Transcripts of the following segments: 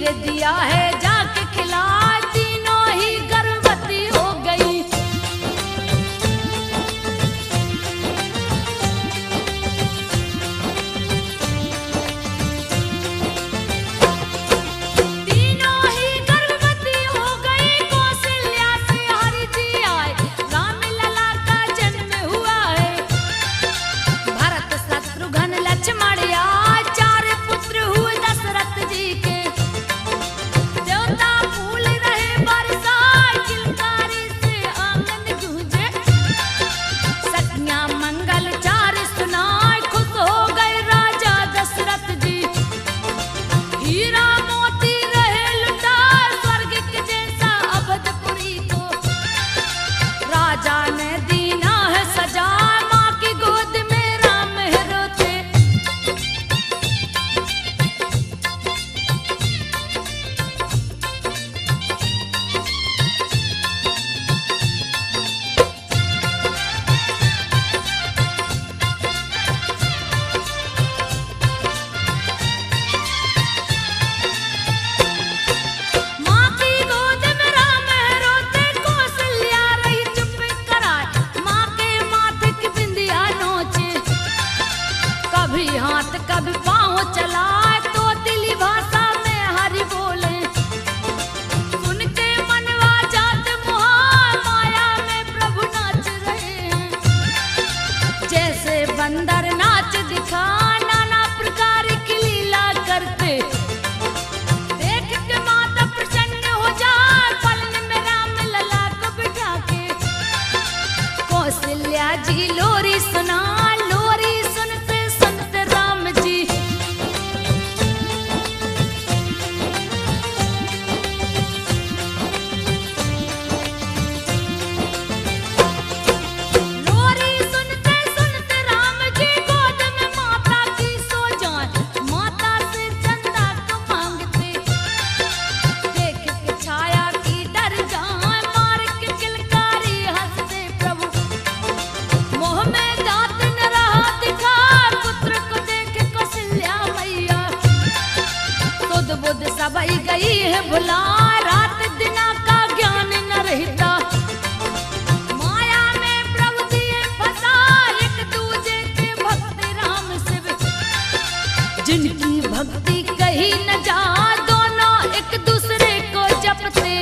धीरे दिया है जाके खिला, तीनों ही गर्भवती हो गई। तीनों ही गर्भवती हो गई, कौशल्या से हरि जी आए, राम लला का जन्म हुआ है। भरत शत्रुघ्न लक्ष्मण आए, चार पुत्र हुए दशरथ जी के। देवता फूल रहे बरसाए, किलकारी से आंगन गूंजे। सखियां मंगल चार सुनाए, खुश हो गए राजा दशरथ जी। हीरा मोती रहे लुटाए, स्वर्ग के जैसा अवधपुरी को। राजा ने दीना है सजा, माँ की गोद में राम है रोते। माँ की गोद में राम है रोते, कौशल्या रही चुप कराए, माँ के माथे की बिंदिया नोचे। कभी हाथ कभी पाँव चलाए, तो दिली भाषा में हरि बोले। सुन के मनवा जात मुहार, माया में प्रभु नाच रहे हैं। जैसे बंदर नाच दिखा, नाना प्रकार की लीला करते। देख के माता प्रसन्न हो जाए, पलन में राम लला को बिठा के। कौशल्या जी लोरी सुना, लोरी सुनते सुनते राम जी। लोरी सुनते सुनते राम जी, गोद में माता की सो जाए। माता से चंदा को मांगते, देख के छाया की डर जाए, मार के किलकारी हंसते प्रभु। मोह में दांत न रहा दिखा, पुत्र को देख कौशल्या मैया। सुध बुध सबई गई है भुला, रात दिना का ज्ञान न रहता। माया में प्रभु दिए फंसा, एक दूजे के भक्त राम शिव। जिनकी भक्ति कही न जा, दोनों एक दूसरे को जपते।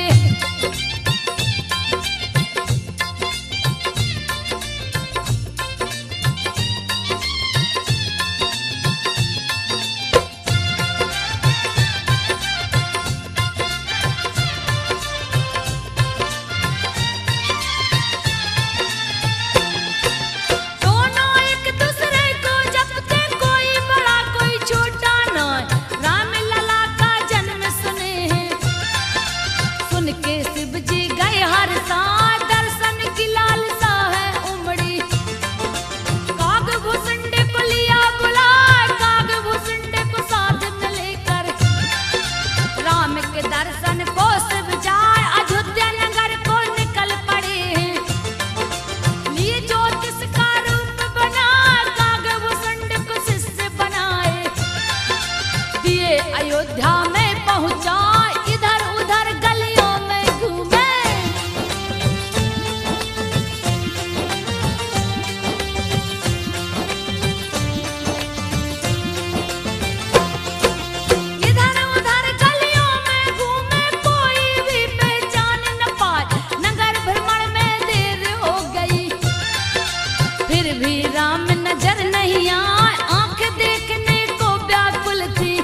दोनों एक दूसरे को जपते, कोई बड़ा कोई छोटा न। राम लला का जन्म सुने हैं, सुन के शिव जी गए हर साथ, दर्शन की लालसा है उमड़ी। काग भुसुंड को लिया बुला, काग भुसुंड को साथ में लेकर। राम के दर्शन को शिव जाए, अयोध्या नगर को निकल पड़े हैं। लिए ज्योतिष का रूप बना, काग भुसुंड को शिष्य बनाए। दिए अयोध्या में पहुंचा, इधर उधर गलियों में घूमे। इधर उधर गलियों में घूमे, कोई भी पहचान न पाए। नगर भ्रमण में देर हो गई, फिर भी राम नजर नहीं आए। आंख देखने को व्याकुल थी,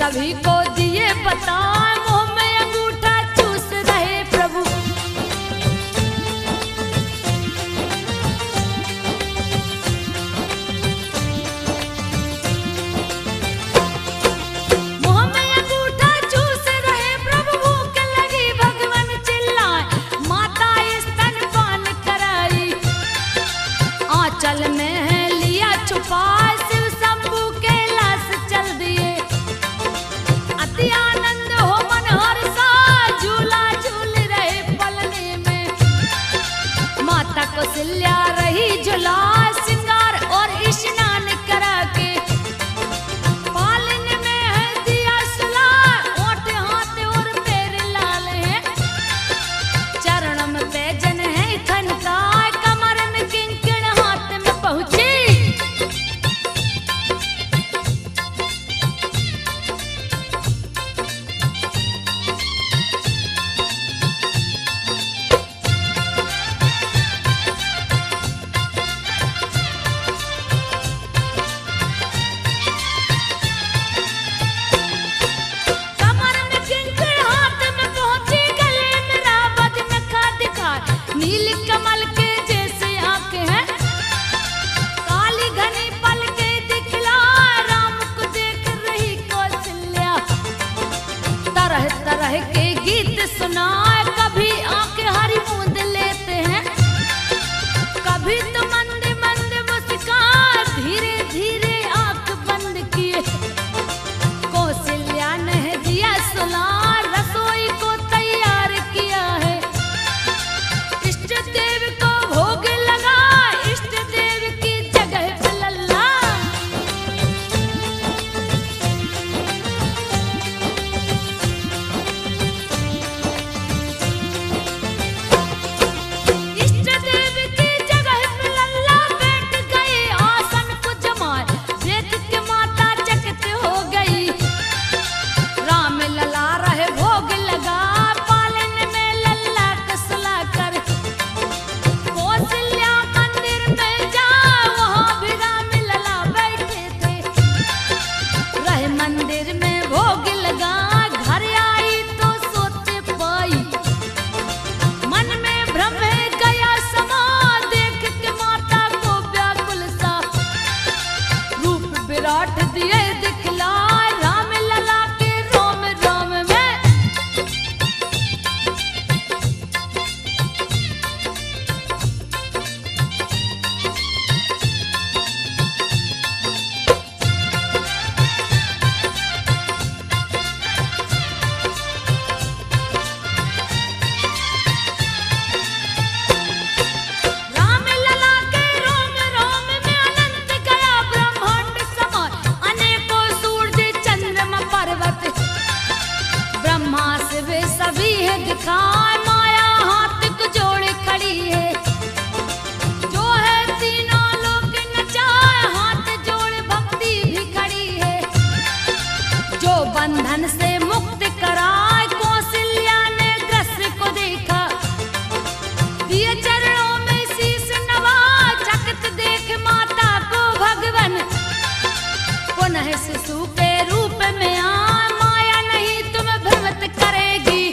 सभी को दिए बता, मुंह में अंगूठा चूस रहे प्रभु। मुंह में अंगूठा चूस रहे प्रभु, भूख लगी भगवान चिल्लाए, माता स्तनपान कराई। आंचल में है लिया छुपा, शिव शंभू कैलाश चल दिए। अति आनंद हो मन हर्षा, झूला झूल रहे पलने में। माता कौशल्या रही झूला, श्रृंगार और स्नान करा के। पालन में है दिया सुला, ओठ हाथ और पैर लाल है। चरण में पैजन है खनका, कमर में किंकण हाथ में पहुंची। कमर में किंकण हाथ में पहुंची, गले में रावत नखा दिखाए। नील कमल के जैसे आंखें हैं, काली घनी पलके दिखला, राम को देख रही कौशल्या। तरह तरह के गीत सुनाए, कभी आंखें हरी मूंद लेते हैं, कभी तो मंद मंद मुस्कान, धीरे धीरे आंख बंद किए। कौशल्या ने दिया सुला, रसोई को तैयार किया है। इष्ट देव को भोग लगा, इष्ट देव की जगह पे लल्ला। इष्ट देव की जगह पे लल्ला बैठ गए, आसन को जमाए। देख के माता चकित हो गई, राम लला रहे भोग लगा, पालन में लल्ला कसला कर। कौशल्या मंदिर में जा, वहाँ भी राम लला बैठे थे। रहे मंदिर में भोग लगा, घर आई तो सोते पाई। मन में भ्रम है गया समा, देख के माता को व्याकुल सा। रूप विराट दिए दिखला, राम लला के रोम रोम में। राम लला के रोम रोम में अनंत गया ब्रह्मांड समाए। अनेकों सूर्य चंद्रमा पर्वत, ब्रह्मा शिव सभी है दिखाए। माया हाथ को जोड़े खड़ी है, जो है तीनों लोक नचाए। हाथ जोड़े भक्ति भी खड़ी है, जो बंधन से मुक्त कराए। कौशल्या ने दृश्य को देखा, दिए चरणों में शीश नवा। चकित देख माता को भगवन, पुनः शिशु के रूप में आ। माया नहीं तुम्हें भ्रमित करेगी,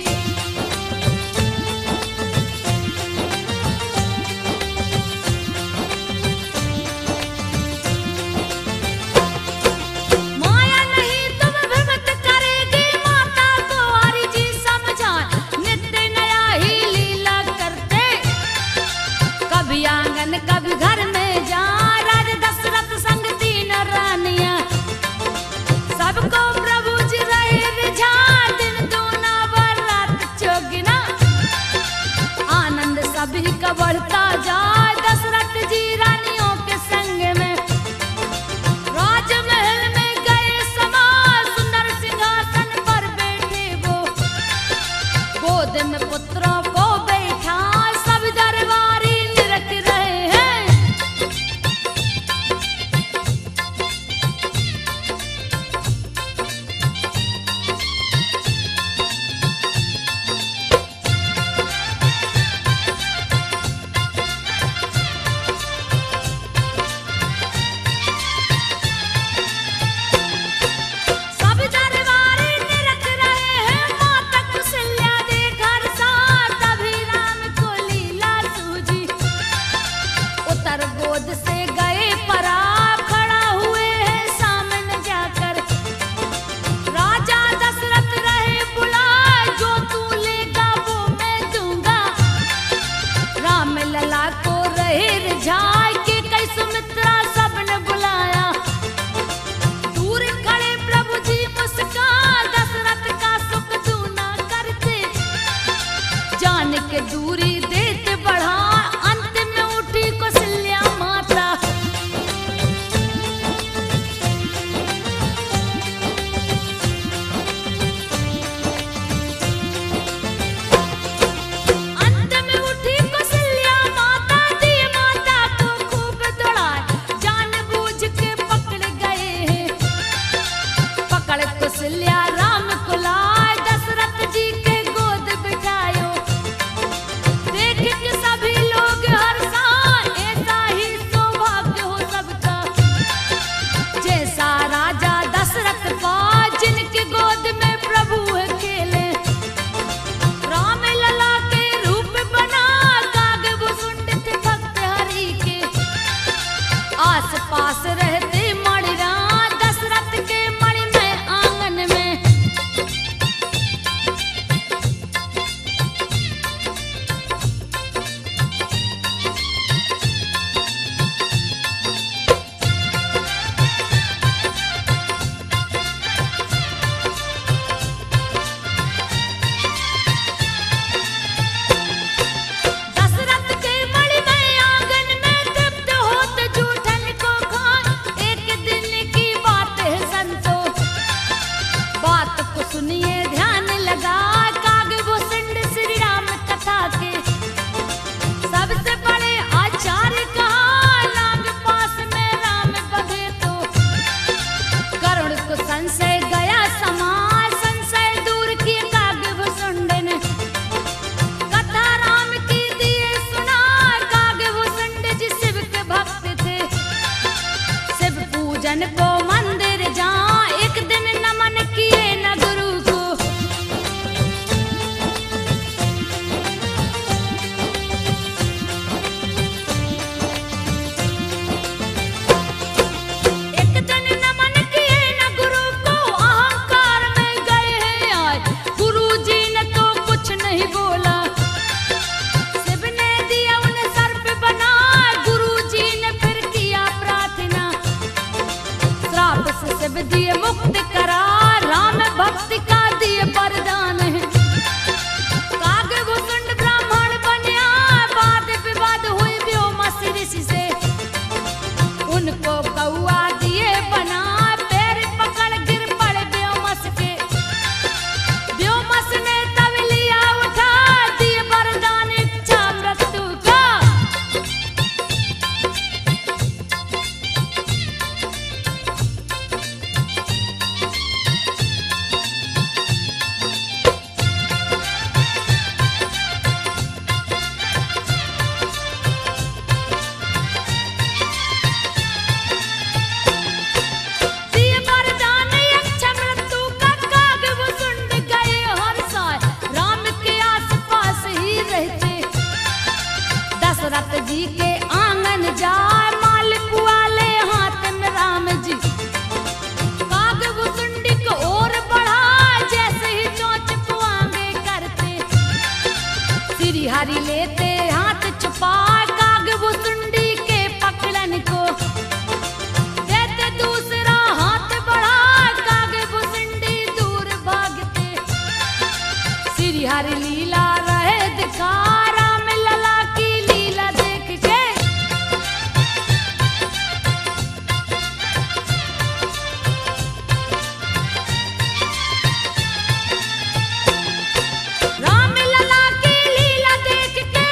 माया नहीं तुम्हें भ्रमित करेगी। माता को हरि जी समझाए, नित्य नया ही लीला करते। कभी आंगन कभी घर में जा, राजा दशरथ संग तीन रानियां। सबको प्रभु जी रहे रिझा, दिन दूना बर रात चौगुना। आनंद सभी का बढ़ता जाए, दशरथ जी रानियों के संग में। राजमहल में गए समा, सुंदर सिंहासन पर बैठे वो। गोद में पुत्रों को बैठा, सब दरबारी निरख रहे हैं। दिए मुक्त करार, राम भक्ति का दिए वरदान है। कागभूषण ब्राह्मण बनया, वाद विवाद हुई व्योमस ऋषि से, उनको कौआ दिए बना, पैर पकड़ गिर पड़े व्योमस के। व्योमस ने तब लिया उठा, दिए वरदान इच्छा मृत्यु का। दिए वरदान इच्छा मृत्यु का, कागभूषण गए हर्षाए, राम के आसपास ही रहते। दशरथ जी के आंगन जाए, मालिक वाले हाथ में राम जी। कागभूषुंडी को और बढ़ा, जैसे ही चोंच पुआंगे करते। श्री हरि लेते हाथ छुपा, कागभूषुंडी के पकड़न को। देते दूसरा हाथ बढ़ा, कागभूषुंडी दूर भागते। श्री हरि लीला रहे दिखा, राम लला की लीला देख के। राम लला की लीला देख के,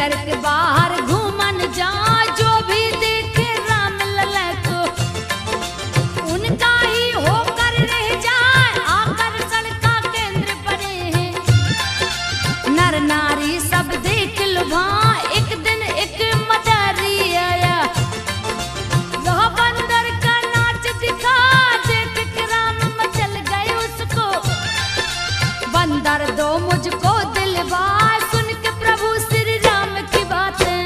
घर के बाहर घूमन जा, जो भी देखे राम लला को उनका ही होकर रह जाए। आकर्षण का केंद्र बने हैं नर नारी सब देख लुभा। एक दिन एक मदारी आया, वह बंदर का नाच दिखा। देख के राम मचल गए उसको, बंदर दो मुझको दिलवा। सुन के प्रभु श्री राम की बातें,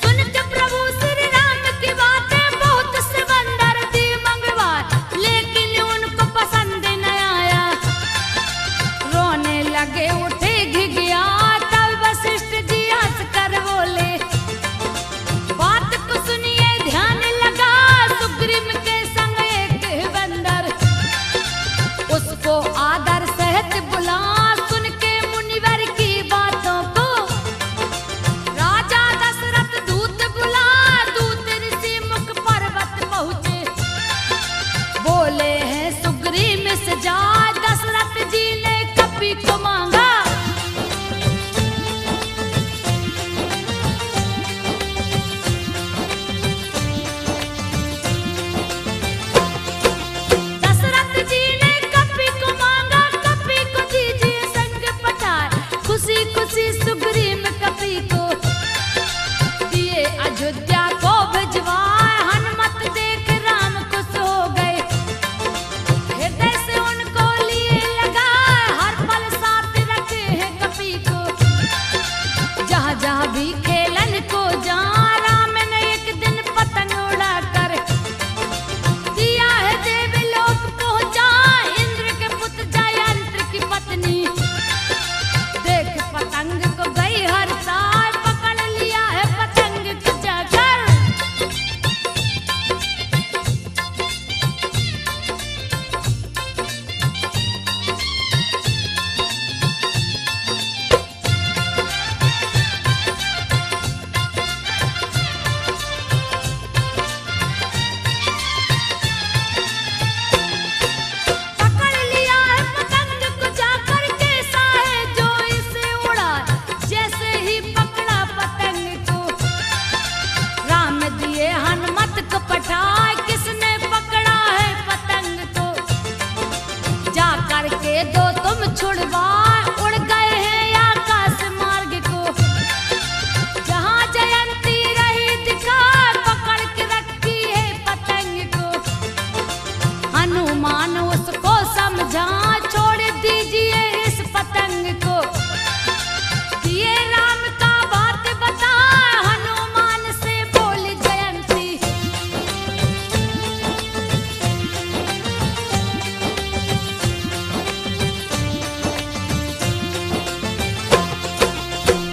सुन के प्रभु श्री राम की बातें। बहुत से बंदर दी मंगवाए, लेकिन उनको पसंद न आया। रोने लगे उठे घिघिया, तब वशिष्ठ जी हंस कर बोले, बात को सुनिए ध्यान लगा। सुग्रीव के संग एक बंदर, उसको आदर सहित बुला। सुन के मुनिवर की बातों को राजा दशरथ दूत बुला। दूत ऋषि मुख पर्वत पहुँचे, बोले हैं सुग्रीव से जा। दशरथ जी ने कपि को मांगा, दशरथ जी ने कपि को मांगा। कपि को दीजिए संग पठाए, खुशी खुशी सुग्रीव कपि को दिए अयोध्या को भिजवाए। हनुमत देख राम खुश हो गए, हृदय से उनको लिए लगा। हर पल साथ रखे हैं कपि को, जहाँ जहाँ भी खेलन को जा। राम ने एक दिन पतंग उड़ा कर दिया है देवलोक पहुँचा। इंद्र के पुत्र जयंत्र की पत्नी देख पतंग को गई हर साल। पकड़ लिया है पतंग को जाकर, पकड़ लिया है पतंग को जाकर। कैसा है जो इसे उड़ा, जैसे ही पकड़ा पतंग को राम दिए हनुमत को पठाए। किसने पकड़ा है पतंग को, जा करके दो तुम छुड़वा। उड़ गए हैं आकाश मार्ग को, जहाँ जयंती रही दिखा। पकड़ के रखी है पतंग को, हनुमान उसको समझा। छोड़ दीजिए इस पतंग को, दिए राम का बात बता। हनुमान से बोली जयंती,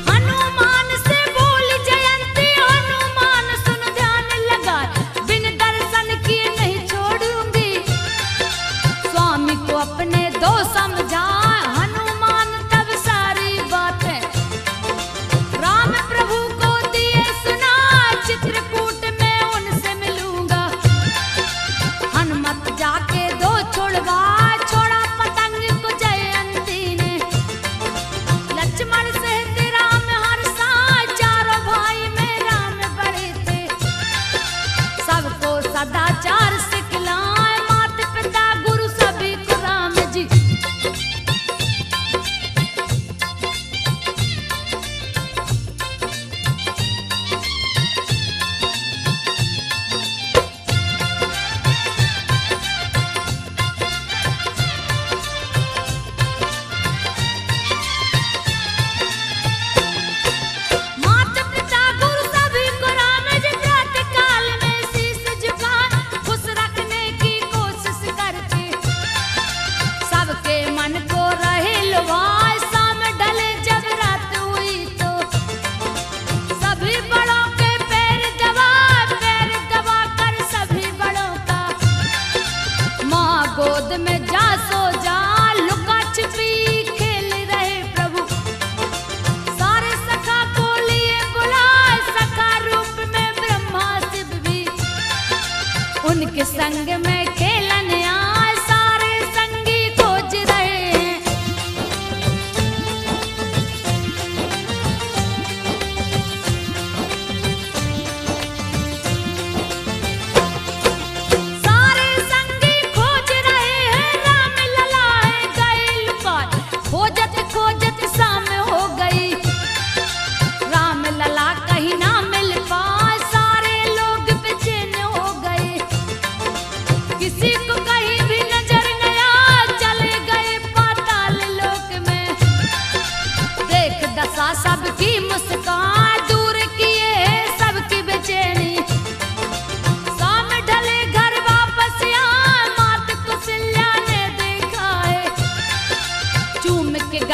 हनुमान से बोली जयंती। हनुमान सुन ध्यान लगा, बिन दर्शन किए नहीं छोड़ूंगी। स्वामी को अपने दो समझा, हनुमान तब सारी बातें राम प्रभु को दिए सुना। चित्रकूट में उनसे मिलूंगा, हनुमत जाके दो छुड़वा। छोड़ा पतंग को जयंती ने, लक्ष्मण सहित राम हर्षा। चारों भाई में राम बड़े थे, सबको सदाचार सिखलाए। माता पिता गुरु सभी को राम जी, माता पिता गुरु सभी को राम जी। प्रातः काल में शीश झुकाए, खुश रखने की कोशिश करके सबके मन को रहे लुभाए। शाम ढले जब रात हुई तो सभी बड़ों के पैर दबा कर सभी बड़ों का। माँ गोद में जा सो जा, लुका छिपा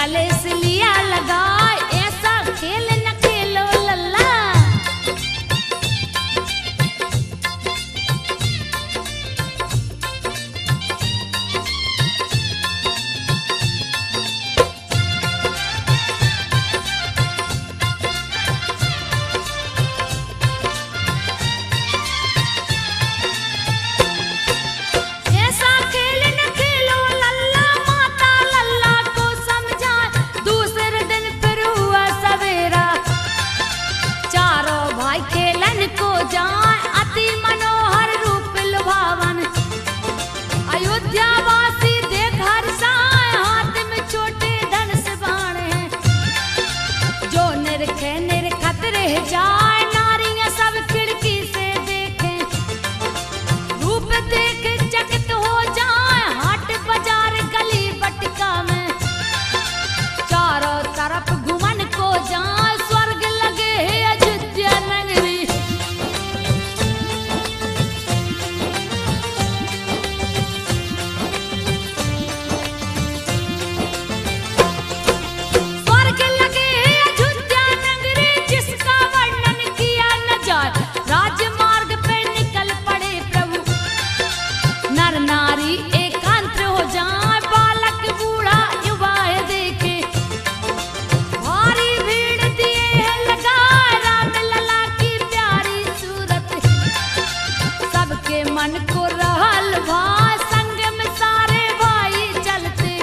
गले से लिया लगा, ऐसा खेल न खेलो लल्ला। ऐसा खेल न खेलो लल्ला, माता लल्ला को समझाए। दूसरे दिन फिर हुआ सवेरा, चारों भाई खेलन को जाए। अति मनोहर रूप लुभावन, अयोध्या वासी देख हर्षाए। हाथ में छोटे धनुष बाण हैं, जो निरखे निरखत रह जाए। नारियां सब खिड़की से देखें, रूप देख चकित हो जाए। हाट बाजार गली बटका में, चारों तरफ घुमन को जाए। स्वर्ग लगे है अयोध्या नगरी, स्वर्ग लगे है अयोध्या नगरी, जिसका वर्णन किया न जाए। राजमार्ग पे निकल पड़े प्रभु, नर नारी एकांत हो जाए। बालक बूढ़ा युवाएं देखे, भारी भीड़ दिए है लगा। राम लला की प्यारी सूरत, सबके मन को रहल भाए। संग में सारे भाई चलते,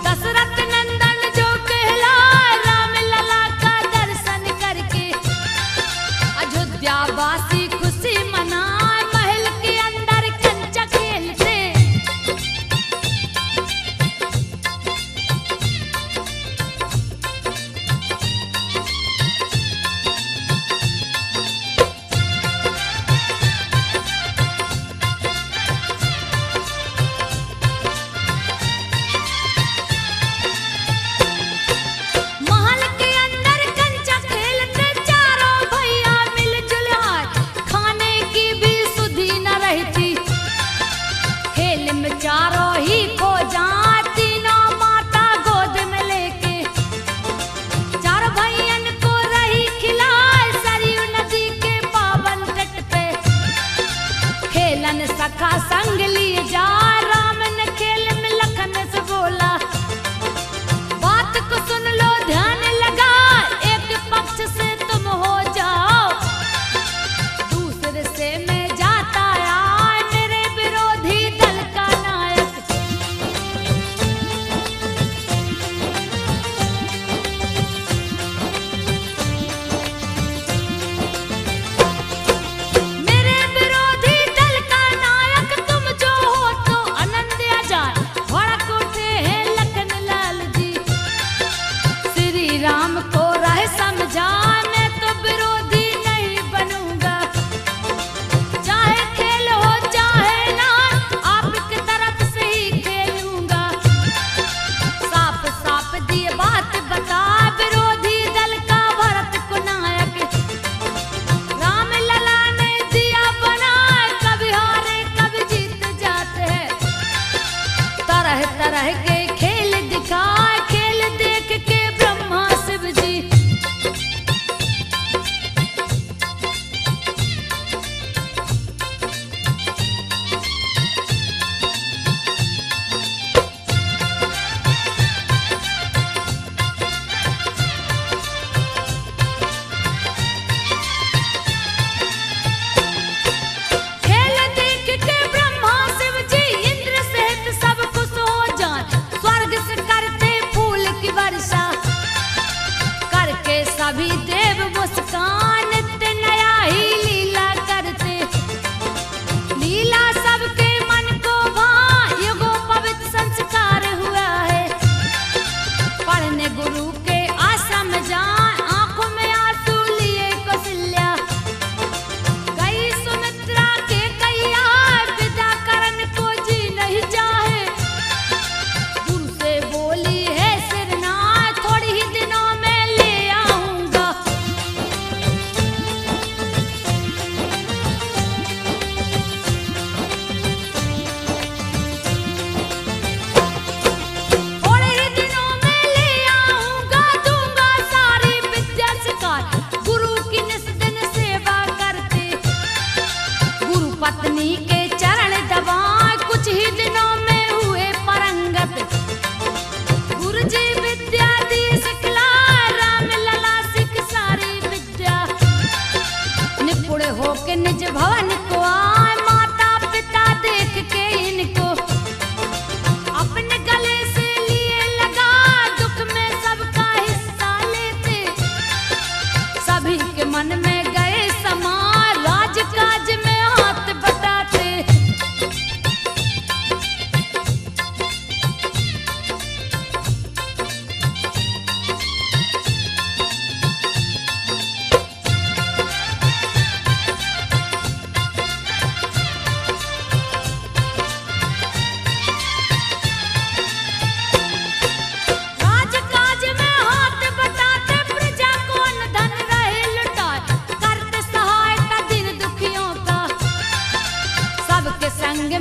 दशरथ नंदन जो कहलाए। राम लला का दर्शन करके अयोध्या वासी खुशी मनाए। महल के अंदर कंचा खेलते, महल के अंदर कंचा खेलते। चारों भैया मिलजुल आए, खाने की भी सुधि न रहती। खेल में चारों ही खो जाए, तीनों माता गोद में लेके। चार भैयन को रही खिलाए, सरयू नदी के पावन तट पे। खेलन सखा संग लिए जा, राम ने खेल में लखन से बोला। बात को सुन लो ध्यान लगा, एक पक्ष से तुम हो जाओ, दूसरे से मैं जाता आए। मेरे विरोधी दल का नायक, मेरे विरोधी दल का नायक। तुम जो हो तो आनंद आ जाए। भड़क उठे हैं लखन लाल जी, श्री राम को राह समझा। मैं तो विरोधी नहीं बनूंगा, चाहे खेल हो चाहे ना, आपकी तरफ से ही खेलूंगा। साफ साफ दिए बात बता, विरोधी दल का भरत को नायक। राम लला ने दिया बना, कभी हारे कभी जीत जाते हैं। तरह तरह के खेल दिखाए, खेल देख के ब्रह्मा शिव जी खेल देख के ब्रह्मा शिव जी इंद्र सहित सब खुश हो जाए।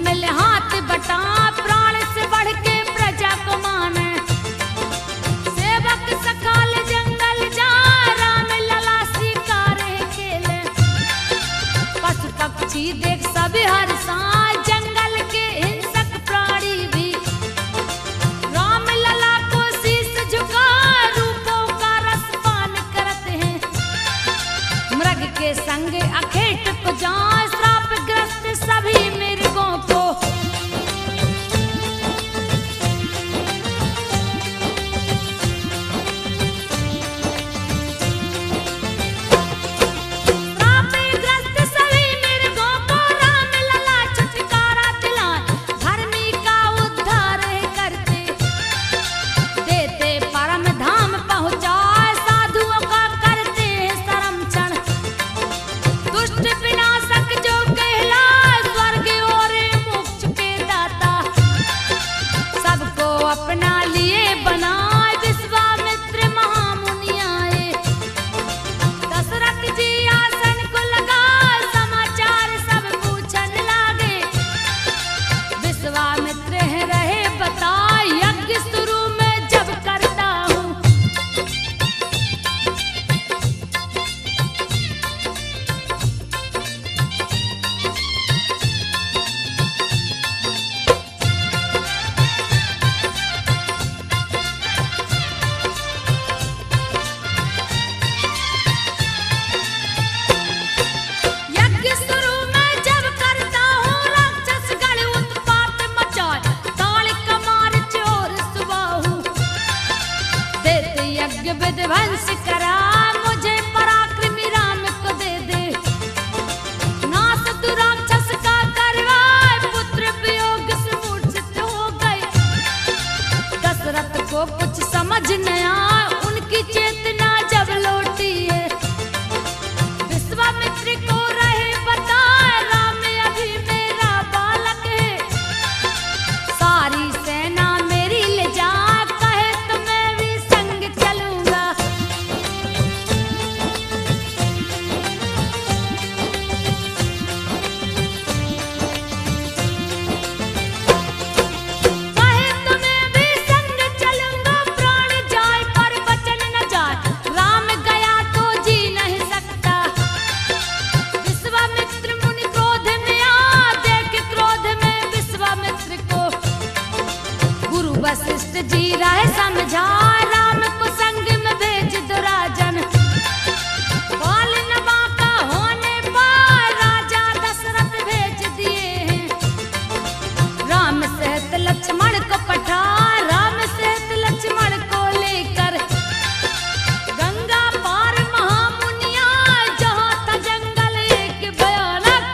मिल हाथ बटा, प्राण से बढ़ के प्रजा को माने। सेवक सकाल जंगल जा, राम लला शिकारे खेले। पशु पक्षी देख सभी हर सांझ, जंगल के हिंसक प्राणी भी राम लला को शीश झुका, रूपों का रस पान करते हैं। मृग के संग अखेट को जाए, श्राप ग्रस्त सभी मृगों को। श्राप ग्रस्त सभी मृगों को राम लला छुटकारा दिलाए, धर्मी का उद्धार करते। देते परम धाम पहुँचाए, साधुओं का करते संरक्षण। दुष्ट विनाशक जो कहलाए, स्वर्ग और मोक्ष के दाता। सबको अपना लिए बनाए, विश्वामित्र महामुनि आए। दशरथ जी आसन को लगाए, समाचार सब पूछन लागे। विश्वामित्र है रहे बताए, यज्ञ शुरू में जब करता हूँ। यज्ञ शुरू में जब करता हूँ, राक्षस गण उत्पात मचाए। ताल कमार चोर सुबाहु, देते यज्ञ विध्वंस करा। मुझे पराक्रमी राम को दे दे, नाश तू राक्षस का करवाए। पुत्र वियोग से मूर्छित हो गए, दशरथ को कुछ समझ न आया। उनकी चेतना जब लौटी है, विश्वामित्र को रहे बताए, राम अभी मेरा बालक है। सारी सेना मेरी ले जा, कहे तो मैं भी संग चलूंगा। कहे तो मैं भी संग चलूंगा, प्राण जाए पर वचन न जाए। राम गया तो जी नहीं सकता। विश्वामित्र मुनि क्रोध में आ, देख क्रोध में विश्वामित्र को। गुरु वशिष्ठ जी राह समझा, राम को संग में भेज दो राजन। बाल नवा का होने पर राजा दशरथ भेज दिए हैं। राम सहित लक्ष्मण को पठा, राम सहित लक्ष्मण को लेकर। गंगा पार महामुनिया, जहाँ था जंगल एक भयानक।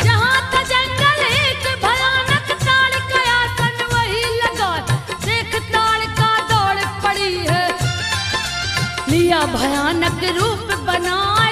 जहाँ था जंगल एक भयानक, ताड़ का आसन वही लगा। देख ताड़ का दौड़ पड़ी है, लिया भयानक रूप बनाए।